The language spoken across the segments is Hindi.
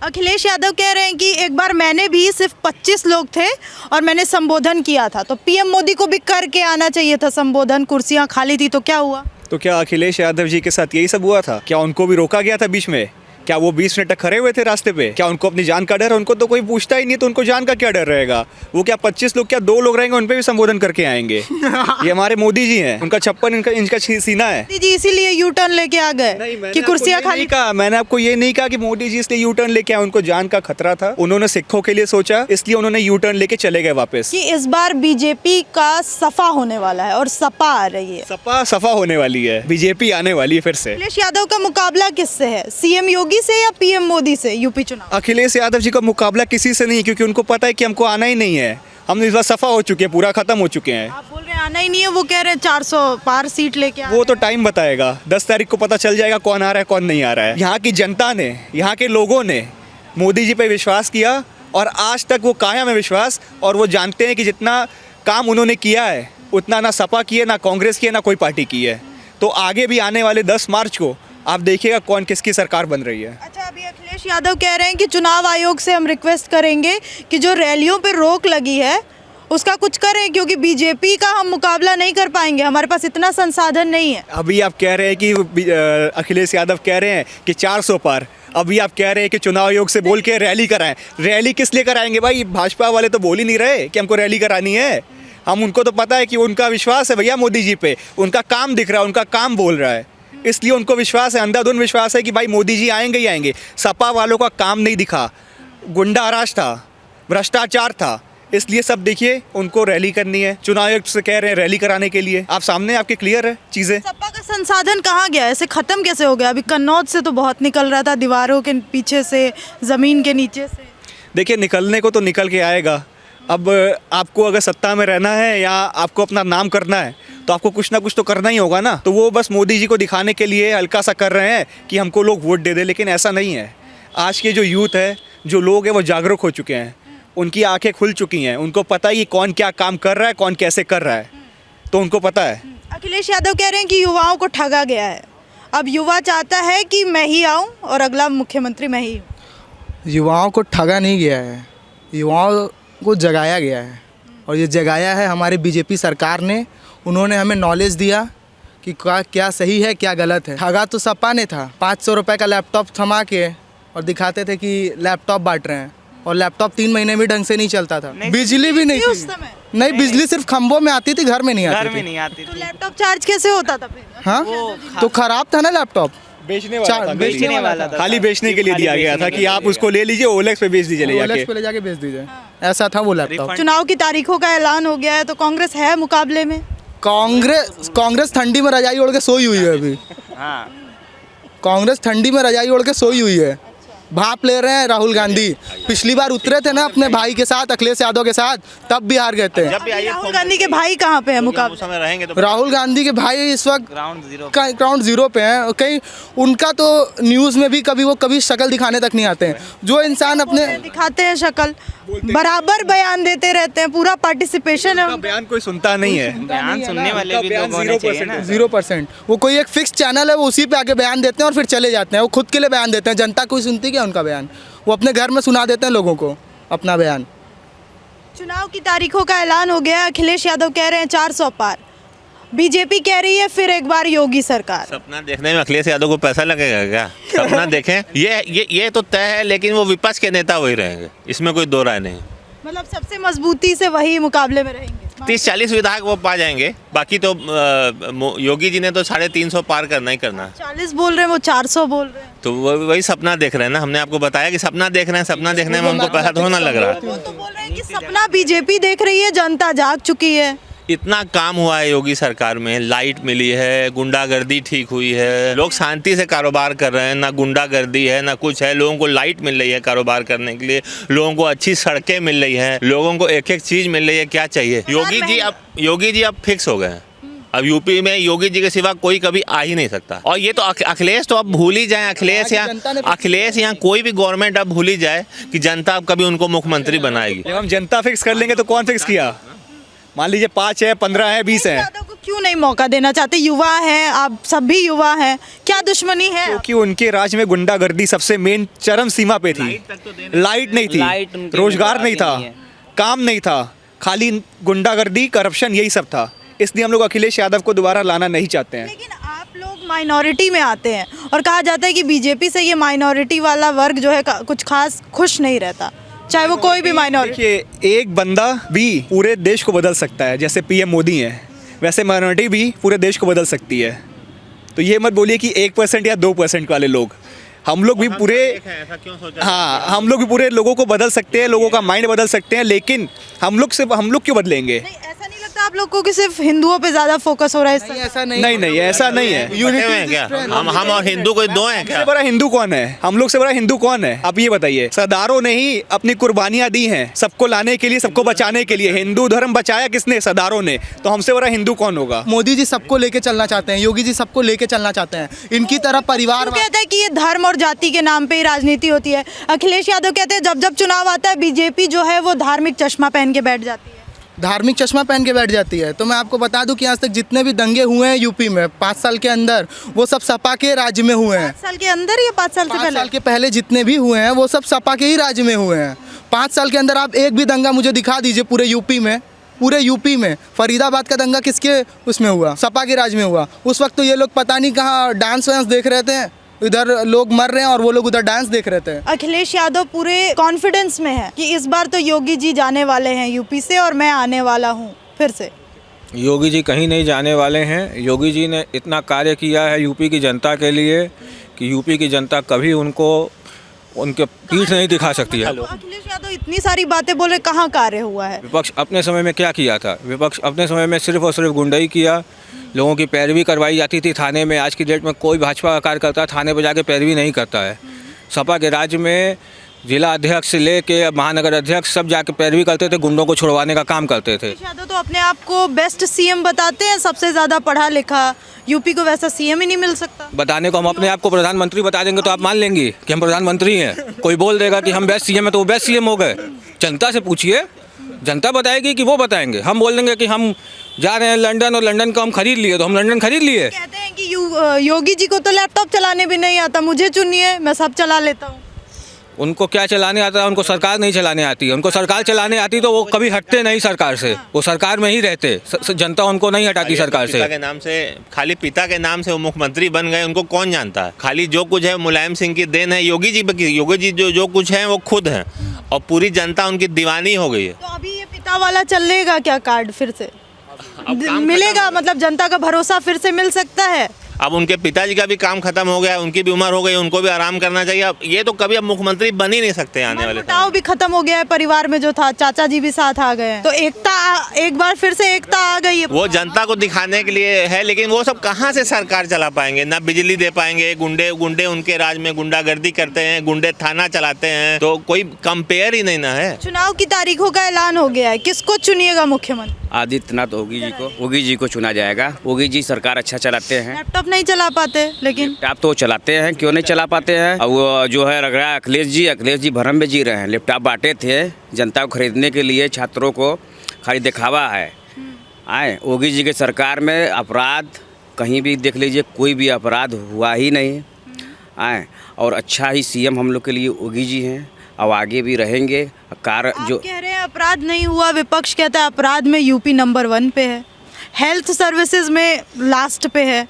अखिलेश यादव कह रहे हैं कि एक बार मैंने भी सिर्फ 25 लोग थे और मैंने संबोधन किया था, तो पीएम मोदी को भी करके आना चाहिए था संबोधन, कुर्सियां खाली थी तो क्या हुआ? तो क्या अखिलेश यादव जी के साथ यही सब हुआ था? क्या उनको भी रोका गया था बीच में? क्या वो 20 मिनट तक खड़े हुए थे रास्ते पे? क्या उनको अपनी जान का डर है? उनको तो कोई पूछता ही नहीं, तो उनको जान का क्या डर रहेगा? वो क्या 25 लोग, क्या 2 लोग रहेंगे उन पे भी संबोधन करके आएंगे? ये हमारे मोदी जी हैं, उनका 56 इंच का सीना है। मोदी जी इसीलिए यू टर्न लेके आ गए कि कुर्सियां खाली। मैंने आपको ये नहीं कहा कि मोदी जी इसलिए यू टर्न लेके आए, उनको जान का खतरा था, उन्होंने सिखों के लिए सोचा, इसलिए उन्होंने यू टर्न लेके चले गए वापस। कि इस बार बीजेपी का सफा होने वाला है और सपा आ रही है, सफा होने वाली है, बीजेपी आने वाली है फिर से। अखिलेश यादव का मुकाबला किससे है? सीएम योगी से या पीएम मोदी से यूपी चुनाव? अखिलेश यादव जी का मुकाबला किसी से नहीं, क्योंकि उनको पता है कि हमको आना ही नहीं है, हम इस बार सफा हो चुके हैं, पूरा खत्म हो चुके हैं। आप बोल रहे हैं आना ही नहीं है, वो कह रहे हैं 400 पार सीट लेके आ वो तो टाइम बताएगा, 10 तारीख को पता चल जाएगा कौन आ रहा है कौन नहीं आ रहा है। यहाँ की जनता ने, यहाँ के लोगों ने मोदी जी पे विश्वास किया और आज तक वो कायम है विश्वास, और वो जानते हैं कि जितना काम उन्होंने किया है उतना ना सपा की है, ना कांग्रेस की है, ना कोई पार्टी की है। तो आगे भी आने वाले 10 मार्च को आप देखिएगा कौन किसकी सरकार बन रही है। अच्छा, अभी अखिलेश यादव कह रहे हैं कि चुनाव आयोग से हम रिक्वेस्ट करेंगे कि जो रैलियों पे रोक लगी है उसका कुछ करें, क्योंकि बीजेपी का हम मुकाबला नहीं कर पाएंगे, हमारे पास इतना संसाधन नहीं है। अभी आप कह रहे हैं कि अखिलेश यादव कह रहे हैं कि 400 पार, अभी आप कह रहे हैं कि चुनाव आयोग से बोल के रैली कराएं। रैली किस लिए कराएंगे भाई? भाजपा वाले तो बोल ही नहीं रहे कि हमको रैली करानी है। हम उनको तो पता है कि उनका विश्वास है भैया मोदी जी पे, उनका काम दिख रहा है, उनका काम बोल रहा है, इसलिए उनको विश्वास है, अंधाधुंध विश्वास है कि भाई मोदी जी आएंगे ही आएंगे। सपा वालों का काम नहीं दिखा, गुंडा राज था, भ्रष्टाचार था, इसलिए सब देखिए उनको रैली करनी है। चुनाव आयोग से कह रहे हैं रैली कराने के लिए, आप सामने आपके क्लियर है चीज़ें। सपा का संसाधन कहाँ गया? ऐसे खत्म कैसे हो गया? अभी कन्नौज से तो बहुत निकल रहा था, दीवारों के पीछे से, जमीन के नीचे से। देखिए निकलने को तो निकल के आएगा। अब आपको अगर सत्ता में रहना है या आपको अपना नाम करना है तो आपको कुछ ना कुछ तो करना ही होगा ना। तो वो बस मोदी जी को दिखाने के लिए हल्का सा कर रहे हैं कि हमको लोग वोट दे दे, लेकिन ऐसा नहीं है। आज के जो यूथ है, जो लोग हैं, वो जागरूक हो चुके हैं, उनकी आंखें खुल चुकी हैं, उनको पता है कि कौन क्या काम कर रहा है, कौन कैसे कर रहा है, तो उनको पता है। अखिलेश यादव कह रहे हैं कि युवाओं को ठगा गया है, अब युवा चाहता है कि मैं ही आऊँ और अगला मुख्यमंत्री मैं ही हूँ। युवाओं को ठगा नहीं गया है, युवाओं को जगाया गया है, और ये जगाया है हमारे बीजेपी सरकार ने। उन्होंने हमें नॉलेज दिया कि क्या सही है क्या गलत है। ठगा तो सपा ने था, 500 रुपये का लैपटॉप थमा के और दिखाते थे कि लैपटॉप बांट रहे हैं, और लैपटॉप 3 महीने में ढंग से नहीं चलता था, बिजली भी नहीं उस थी। समय नहीं, बिजली सिर्फ खंभों में आती थी, घर में नहीं आती थी। तो लैपटॉप चार्ज कैसे होता था फिर? हाँ, तो खराब था ना लैपटॉप, बेचने वाला था, खाली बेचने के लिए दिया गया था कि आप उसको ले लीजिए, ओलेक्स पे बेच दीजिए, OLX पे ले जाके बेच दीजिए, ऐसा था वो लैपटॉप। चुनाव की तारीखों का ऐलान हो गया है, तो कांग्रेस है मुकाबले में? कांग्रेस ठंडी में रजाई ओढ़ के सोई हुई है अभी। कांग्रेस ठंडी में रजाई ओढ़ के सोई हुई है, भाप ले रहे हैं राहुल गांधी। पिछली बार उतरे थे ना अपने भाई के साथ, अखिलेश यादव के साथ, तब भी हार गए थे। राहुल गांधी के भाई कहाँ पे है मुकाबले? राहुल गांधी के भाई इस वक्त ग्राउंड जीरो पे हैं। कहीं उनका तो न्यूज़ में भी कभी शक्ल दिखाने तक नहीं आते हैं। जो इंसान अपने दिखाते हैं शक्ल, बराबर बयान देते रहते हैं, पूरा पार्टिसिपेशन है। बयान कोई सुनता नहीं है, बयान सुनने वाले भी लोग होने चाहिए ना। 0%। वो कोई एक फिक्स चैनल है, वो उसी पे आके बयान देते हैं और फिर चले जाते हैं। वो खुद के लिए बयान देते हैं, जनता कोई सुनती क्या उनका बयान? वो अपने घर में सुना देते हैं लोगों को अपना बयान। चुनाव की तारीखों का ऐलान हो गया, अखिलेश यादव कह रहे हैं 400 पार, बीजेपी कह रही है फिर एक बार योगी सरकार। सपना देखने में अखिलेश यादव को पैसा लगेगा क्या? सपना देखें, ये तो तय है, लेकिन वो विपक्ष के नेता वही रहेंगे, इसमें कोई दो राय नहीं। मतलब सबसे मजबूती से वही मुकाबले में रहेंगे। 30-40 विधायक वो पा जाएंगे, बाकी तो योगी जी ने तो 350 पार करना ही करना। 40 बोल रहे हैं, वो 400 बोल रहे हैं, तो वही सपना देख रहे हैं ना। हमने आपको बताया कि सपना देख रहे हैं, सपना देखने में उनको पैसा थोड़ा ना लग रहा है। वो तो बोल रहे हैं कि सपना बीजेपी देख रही है, जनता जाग चुकी है। इतना काम हुआ है योगी सरकार में, लाइट मिली है, गुंडागर्दी ठीक हुई है, लोग शांति से कारोबार कर रहे हैं, ना गुंडागर्दी है ना कुछ है, लोगों को लाइट मिल रही है कारोबार करने के लिए, लोगों को अच्छी सड़कें मिल रही हैं, लोगों को एक एक चीज़ मिल रही है। क्या चाहिए? योगी जी अब फिक्स हो गए हैं। अब यूपी में योगी जी के सिवा कोई कभी आ ही नहीं सकता। और ये तो अखिलेश तो अब भूल ही जाए, अखिलेश यहाँ कोई भी गवर्नमेंट अब भूल ही जाए कि जनता अब कभी उनको मुख्यमंत्री बनाएगी। जब हम जनता फिक्स कर लेंगे तो कौन फिक्स किया? मान लीजिए 5 है, 15 है, 20 है, को क्यों नहीं नहीं मौका देना चाहते? युवा हैं आप, सब भी युवा हैं, क्या दुश्मनी है? क्योंकि उनके राज में गुंडागर्दी सबसे मेन चरम सीमा पे थी। लाइट नहीं लाइट थी, उनके रोजगार पास नहीं ही था, नहीं है। काम नहीं था, खाली गुंडागर्दी, करप्शन, यही सब था। इसलिए हम लोग अखिलेश यादव को दोबारा लाना नहीं चाहते हैं। लेकिन आप लोग माइनॉरिटी में आते हैं और कहा जाता है कि बीजेपी से ये माइनॉरिटी वाला वर्ग जो है कुछ खास खुश नहीं रहता, चाहे वो कोई भी माइनॉरिटी। देखिए, एक बंदा भी पूरे देश को बदल सकता है, जैसे पीएम मोदी हैं, वैसे माइनॉरिटी भी पूरे देश को बदल सकती है। तो ये मत बोलिए कि 1% या 2% वाले लोग, हम लोग भी पूरे, ऐसा क्यों सोचा? हाँ, हम लोग भी पूरे लोगों को बदल सकते हैं, लोगों का माइंड बदल सकते हैं, लेकिन हम लोग क्यों बदलेंगे? नहीं, ऐसा नहीं लगता आप लोग को कि सिर्फ हिंदुओं पे ज्यादा फोकस हो रहा है इस समय? ऐसा नहीं, नहीं, ऐसा नहीं है। बटे हुए हैं क्या? हम और हिंदू कोई दो हैं क्या? सबसे बड़ा हिंदू कौन है? हम लोग से बड़ा हिंदू कौन है? आप ये बताइए। सरदारों ने ही अपनी कुर्बानियां दी हैं सबको लाने के लिए, सबको बचाने के लिए। हिंदू धर्म बचाया किसने? सरदारों ने। तो हमसे बड़ा हिंदू कौन होगा? मोदी जी सबको लेके चलना चाहते हैं, योगी जी सबको लेके चलना चाहते हैं। इनकी तरह परिवार वो कहता है कि ये धर्म और जाति के नाम पे ही राजनीति होती है। अखिलेश यादव कहते हैं जब जब चुनाव आता है बीजेपी जो है वो धार्मिक चश्मा पहन के बैठ जाती है। धार्मिक चश्मा पहन के बैठ जाती है। तो मैं आपको बता दूं कि आज तक जितने भी दंगे हुए हैं यूपी में 5 साल के अंदर, वो सब सपा के राज्य में हुए हैं। 5 साल के अंदर या 5 साल से 5 पहले? साल के पहले जितने भी हुए हैं वो सब सपा के ही राज्य में हुए हैं। 5 साल के अंदर आप एक भी दंगा मुझे दिखा दीजिए पूरे यूपी में। पूरे यूपी में फरीदाबाद का दंगा किसके उसमें हुआ? सपा के राज्य में हुआ। उस वक्त तो ये लोग पता नहीं कहाँ डांस वांस देख रहे थे, इधर लोग मर रहे हैं और वो लोग उधर डांस देख रहे थे। अखिलेश यादव पूरे कॉन्फिडेंस में है कि इस बार तो योगी जी जाने वाले हैं यूपी से और मैं आने वाला हूँ फिर से। योगी जी कहीं नहीं जाने वाले हैं। योगी जी ने इतना कार्य किया है यूपी की जनता के लिए कि यूपी की जनता कभी उनको उनके पीठ नहीं दिखा सकती है। अखिलेश यादव इतनी सारी बातें बोले, कहाँ कार्य हुआ है? विपक्ष अपने समय में क्या किया था? विपक्ष अपने समय में सिर्फ और सिर्फ गुंडाई किया, लोगों की पैरवी करवाई जाती थी थाने में। आज की डेट में कोई भाजपा का कार्यकर्ता थाने पर जाके पैरवी नहीं करता है। सपा के राज्य में जिला अध्यक्ष से लेके महानगर अध्यक्ष सब जाके पैरवी करते थे, गुंडों को छुड़वाने का काम करते थे। अखिलेश यादव तो अपने आप को बेस्ट सीएम बताते हैं, सबसे ज़्यादा पढ़ा लिखा। यूपी को वैसा सीएम ही नहीं मिल सकता। बताने को हम अपने आप को प्रधानमंत्री बता देंगे तो आप मान लेंगी कि हम प्रधानमंत्री हैं? कोई बोल देगा कि हम बेस्ट सीएम हैं तो वो बेस्ट सीएम हो गए? जनता से पूछिए, जनता बताएगी कि वो बताएंगे? हम बोल देंगे कि हम जा रहे हैं लंदन और लंदन को हम खरीद लिए तो हम लंदन खरीद लिए। कहते हैं कि योगी जी को तो लैपटॉप चलाने भी नहीं आता, मुझे चुनिए मैं सब चला लेता हूँ। उनको क्या चलाने आता है? उनको सरकार नहीं चलाने आती है। उनको सरकार चलाने आती तो वो कभी हटते नहीं सरकार से, वो सरकार में ही रहते। जनता उनको नहीं हटाती सरकार से। पिता के नाम से, खाली पिता के नाम से वो मुख्यमंत्री बन गए, उनको कौन जानता है? खाली जो कुछ है मुलायम सिंह की देन है। योगी जी जो कुछ है वो खुद हैं और पूरी जनता उनकी दीवानी हो गई है। तो अभी ये पिता वाला चलेगा क्या कार्ड फिर से? मिलेगा मतलब जनता का भरोसा फिर से मिल सकता है? अब उनके पिताजी का भी काम खत्म हो गया, उनकी भी उम्र हो गई, उनको भी आराम करना चाहिए। अब ये तो कभी अब मुख्यमंत्री बन ही नहीं सकते आने वाले मनमुटाव भी खत्म हो गया है परिवार में जो था, चाचा जी भी साथ आ गए हैं, तो एकता एक बार फिर से एकता आ गई है। वो जनता को दिखाने के लिए है, लेकिन वो सब कहाँ से सरकार चला पाएंगे? ना बिजली दे पाएंगे, गुंडे उनके राज में गुंडागर्दी करते हैं, गुंडे थाना चलाते हैं, तो कोई कंपेयर ही नहीं ना है। चुनाव की तारीखों का ऐलान हो गया है, किसको चुनिएगा मुख्यमंत्री? आदित्यनाथ योगी जी को चुना जाएगा। योगी जी सरकार अच्छा चलाते हैं। लैपटॉप नहीं चला पाते लेकिन लैपटॉप तो चलाते हैं, क्यों नहीं चला पाते हैं? अब वो जो है लग रहा है अखिलेश जी भरम में जी रहे हैं। लैपटॉप बांटे थे जनता को खरीदने के लिए, छात्रों को खाली दिखावा है। आए योगी जी के सरकार में अपराध कहीं भी देख लीजिए, कोई भी अपराध हुआ ही नहीं। आए और अच्छा ही सीएम हम लोग के लिए योगी जी हैं और आगे भी रहेंगे। आप कह रहे हैं अपराध नहीं हुआ, विपक्ष कहता है अपराध में यूपी नंबर 1 पे है, हेल्थ सर्विसेज में लास्ट पे है।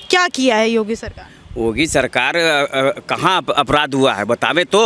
क्या किया है योगी सरकार? योगी सरकार कहाँ अपराध हुआ है बतावे तो?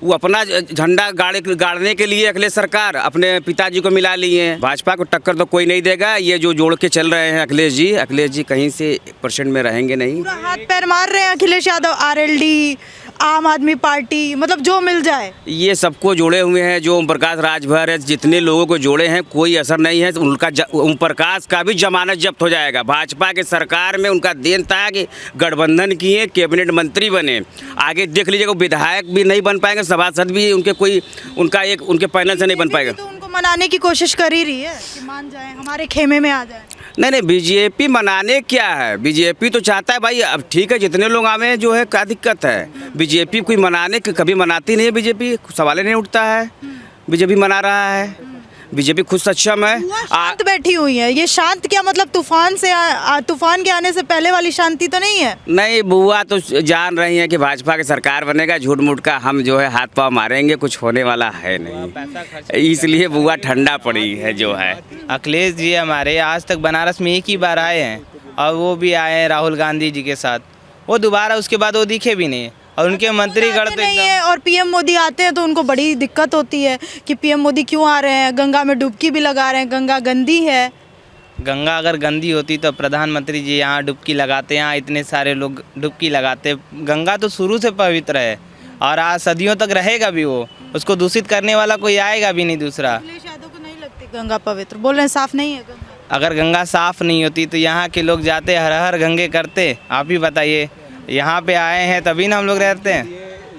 वो अपना झंडा गाड़ने के लिए अखिलेश सरकार अपने पिताजी को मिला लिए हैं। भाजपा को टक्कर तो कोई नहीं देगा। ये जो जोड़ के चल रहे हैं अखिलेश जी कहीं से % में रहेंगे नहीं। पूरा हाथ पैर मार रहे हैं अखिलेश यादव, आरएलडी, आम आदमी पार्टी, मतलब जो मिल जाए ये सबको जोड़े हुए हैं। जो ओम प्रकाश राजभर है, जितने लोगों को जोड़े हैं कोई असर नहीं है। उनका ओम प्रकाश का भी जमानत जब्त हो जाएगा। भाजपा के सरकार में उनका देन था कि गठबंधन किए, कैबिनेट मंत्री बने। आगे देख लीजिएगा विधायक भी नहीं बन पाएंगे, सभासद भी उनके पैनल से नहीं बन पाएगा। तो उनको मनाने की कोशिश कर ही रही है कि मान जाए, हमारे खेमे में आ जाए। नहीं बीजेपी मनाने क्या है? बीजेपी तो चाहता है भाई अब ठीक है जितने लोग आवे, जो है क्या दिक्कत है? बीजेपी कोई मनाने कभी मनाती नहीं है। बीजेपी सवाल ही नहीं उठता है बीजेपी मना रहा है। बीजेपी खुद सक्षम है। शांत बैठी हुई है, ये शांत क्या मतलब तूफान से तूफान के आने से पहले वाली शांति तो नहीं है। नहीं, बुआ तो जान रही है कि भाजपा की सरकार बनेगा, झूठ मूठ का हम जो है हाथ पाँव मारेंगे, कुछ होने वाला है नहीं, इसलिए बुआ ठंडा पड़ी है जो है। अखिलेश जी हमारे आज तक बनारस में एक ही बार आए हैं और वो भी आए हैं राहुल गांधी जी के साथ, वो दोबारा उसके बाद वो दिखे भी नहीं और उनके मंत्रीगण तो नहीं है। और पीएम मोदी आते हैं तो उनको बड़ी दिक्कत होती है कि पीएम मोदी क्यों आ रहे हैं, गंगा में डुबकी भी लगा रहे हैं, गंगा गंदी है। गंगा अगर गंदी होती तो प्रधानमंत्री जी यहाँ डुबकी लगाते, यहाँ इतने सारे लोग डुबकी लगाते। गंगा तो शुरू से पवित्र है और आज सदियों तक रहेगा भी, वो उसको दूषित करने वाला कोई आएगा भी नहीं दूसरा। अखिलेश यादव को नहीं लगती गंगा पवित्र, बोल रहे हैं साफ नहीं है गंगा। अगर गंगा साफ नहीं होती तो यहाँ के लोग जाते हर हर गंगे करते। आप ही बताइए, यहाँ पे आए हैं तभी ना हम लोग रहते हैं।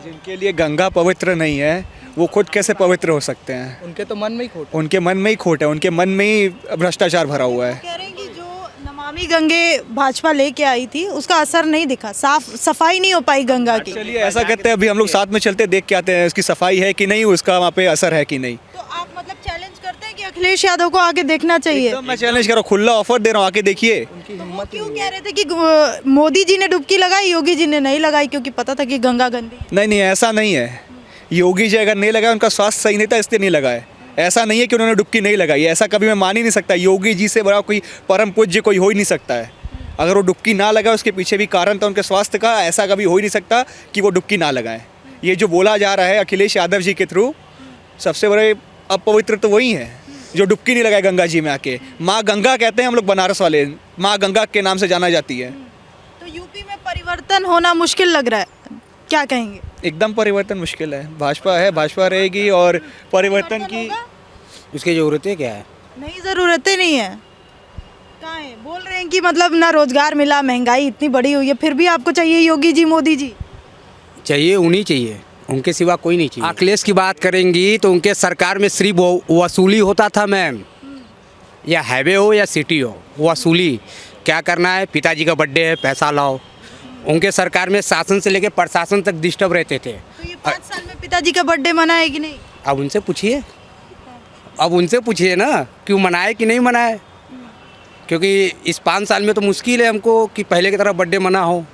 जिनके लिए गंगा पवित्र नहीं है वो खुद कैसे पवित्र हो सकते हैं? उनके तो मन में ही खोट, उनके मन में ही खोट है, उनके मन में ही भ्रष्टाचार भरा हुआ है। कह रहे हैं कि जो नमामि गंगे भाजपा लेके आई थी उसका असर नहीं दिखा, सफाई नहीं हो पाई गंगा की। चलिए ऐसा करते हैं, अभी हम लोग साथ में चलते देख के आते हैं उसकी सफाई है कि नहीं, उसका वहाँ पे असर है कि नहीं। तो आप मतलब चैलेंज करते हैं कि अखिलेश यादव को आके देखना चाहिए। एकदम मैं चैलेंज कर रहा हूँ, खुला ऑफर दे रहा हूँ, आके देखिए। वो क्यों कह रहे थे कि मोदी जी ने डुबकी लगाई, योगी जी ने नहीं लगाई क्योंकि पता था कि गंगा गंदी है। नहीं नहीं, ऐसा नहीं है। योगी जी अगर नहीं लगाए, उनका स्वास्थ्य सही नहीं था इसलिए नहीं लगाए। ऐसा नहीं है कि उन्होंने डुबकी नहीं लगाई, ऐसा कभी मैं मान ही नहीं सकता। योगी जी से बड़ा कोई परम पूज्य कोई हो ही नहीं सकता है। अगर वो डुबकी ना लगाए उसके पीछे भी कारण था उनके स्वास्थ्य का, ऐसा कभी हो ही नहीं सकता कि वो डुबकी ना लगाएं। ये जो बोला जा रहा है अखिलेश यादव जी के थ्रू, सबसे बड़े अपवित्र तो वही हैं जो डुबकी नहीं लगाए गंगा जी में आके। माँ गंगा कहते हैं हम लोग बनारस वाले, माँ गंगा के नाम से जाना जाती है। तो यूपी में परिवर्तन होना मुश्किल लग रहा है, क्या कहेंगे? एकदम परिवर्तन मुश्किल है। भाजपा है, भाजपा रहेगी और परिवर्तन की उसकी ज़रूरतें क्या है? नहीं, ज़रूरतें नहीं है। कहाँ है? बोल रहे हैं कि मतलब ना रोजगार मिला, महंगाई इतनी बड़ी हुई है, फिर भी आपको चाहिए योगी जी, मोदी जी चाहिए, उन्हीं चाहिए, उनके सिवा कोई नहीं चाहिए। अखिलेश की बात करेंगी तो उनके सरकार में सिर्फ वसूली होता था मैम, या हाईवे हो या सिटी हो, वसूली। क्या करना है, पिताजी का बर्थडे है, पैसा लाओ। उनके सरकार में शासन से लेकर प्रशासन तक डिस्टर्ब रहते थे। तो ये 5 साल में पिताजी का बर्थडे मनाए कि नहीं? अब उनसे पूछिए, अब उनसे पूछिए ना क्यों मनाए कि नहीं मनाए, क्योंकि इस 5 साल में तो मुश्किल है हमको कि पहले की तरह बर्थडे मना हो,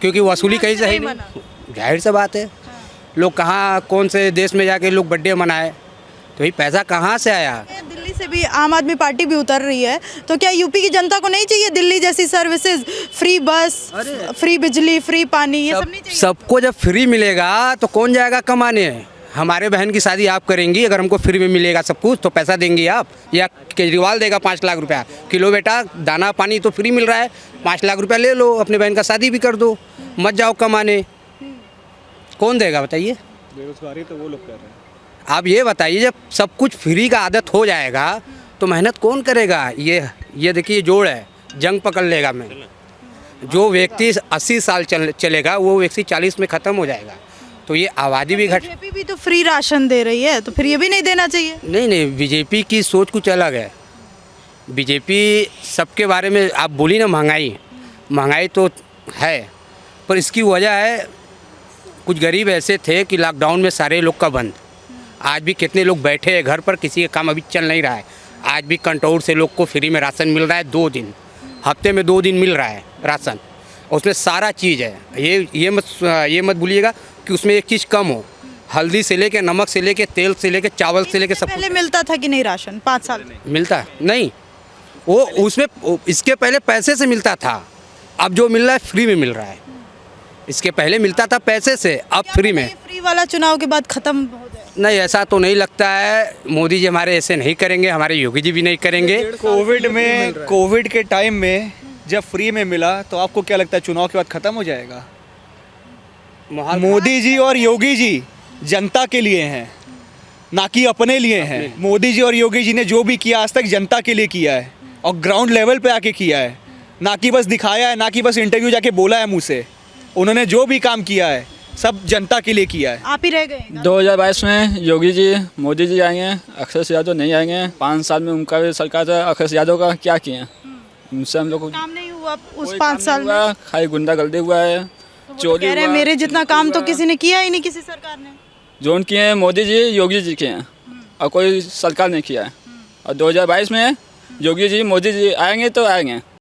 क्योंकि वसूली कहीं से है नहीं। जाहिर सी बात है, लोग कहाँ कौन से देश में जाके लोग बर्थडे मनाए, तो ये पैसा कहाँ से आया? दिल्ली से भी आम आदमी पार्टी भी उतर रही है, तो क्या यूपी की जनता को नहीं चाहिए दिल्ली जैसी सर्विसेज, फ्री बस, फ्री बिजली, फ्री पानी, ये सब नहीं चाहिए? सबको जब फ्री मिलेगा तो कौन जाएगा कमाने? हमारे बहन की शादी आप करेंगी, अगर हमको फ्री में मिलेगा सब कुछ तो पैसा देंगी आप, या केजरीवाल देगा 5 लाख रुपया किलो? बेटा दाना पानी तो फ्री मिल रहा है, 5 लाख रुपया ले लो, अपने बहन का शादी भी कर दो, मत जाओ कमाने। कौन देगा बताइए? बेरोजगारी तो वो लोग कर रहे हैं। आप ये बताइए, जब सब कुछ फ्री का आदत हो जाएगा तो मेहनत कौन करेगा? ये देखिए जोड़ है, जंग पकड़ लेगा मैं। जो व्यक्ति 80 साल चलेगा वो व्यक्ति 40 में ख़त्म हो जाएगा, तो ये आबादी भी घट। बीजेपी भी तो फ्री राशन दे रही है, तो फिर ये भी नहीं देना चाहिए? नहीं, बीजेपी की सोच कुछ अलग है। बीजेपी सबके बारे में, आप बोली ना महंगाई तो है, पर इसकी वजह है कुछ गरीब ऐसे थे कि लॉकडाउन में सारे लोग का बंद। आज भी कितने लोग बैठे हैं घर पर, किसी का काम अभी चल नहीं रहा है। आज भी कंट्रोल से लोग को फ्री में राशन मिल रहा है, 2 दिन, हफ्ते में 2 दिन मिल रहा है राशन, उसमें सारा चीज़ है। ये मत भूलिएगा कि उसमें एक चीज़ कम हो। हल्दी से लेके, नमक से लेके, तेल से लेके, चावल से लेके सब पहले मिलता था कि नहीं राशन 5 साल में? मिलता नहीं, वो उसमें इसके पहले पैसे से मिलता था, अब जो मिल रहा है फ्री में मिल रहा है। इसके पहले मिलता था पैसे से, अब फ्री में। फ्री वाला चुनाव के बाद खत्म हो जाए? नहीं, ऐसा तो नहीं लगता है। मोदी जी हमारे ऐसे नहीं करेंगे, हमारे योगी जी भी नहीं करेंगे। कोविड के टाइम में जब फ्री में मिला तो आपको क्या लगता है चुनाव के बाद खत्म हो जाएगा? मोदी जी और योगी जी जनता के लिए हैं, ना कि अपने लिए हैं। मोदी जी और योगी जी ने जो भी किया आज तक जनता के लिए किया है और ग्राउंड लेवल पे आके किया है, ना कि बस दिखाया है, ना कि बस इंटरव्यू जाके बोला है मुँह से। उन्होंने जो भी काम किया है सब जनता के लिए किया है। आप ही रह गए? 2022 में योगी जी, मोदी जी आएंगे, अखिलेश यादव नहीं आएंगे। 5 साल में उनका भी सरकार था, अखिलेश यादव का क्या किया? उनसे हम लोग को काम नहीं हुआ उस 5 साल में, खाली गुंडागर्दी हुआ है, चोरी कह रहे हैं मेरे जितना काम तो किसी ने किया ही नहीं, किसी सरकार ने। जो किए हैं मोदी जी, योगी जी के हैं, और कोई सरकार ने किया है। और 2022 में योगी जी मोदी जी आएंगे तो आएंगे।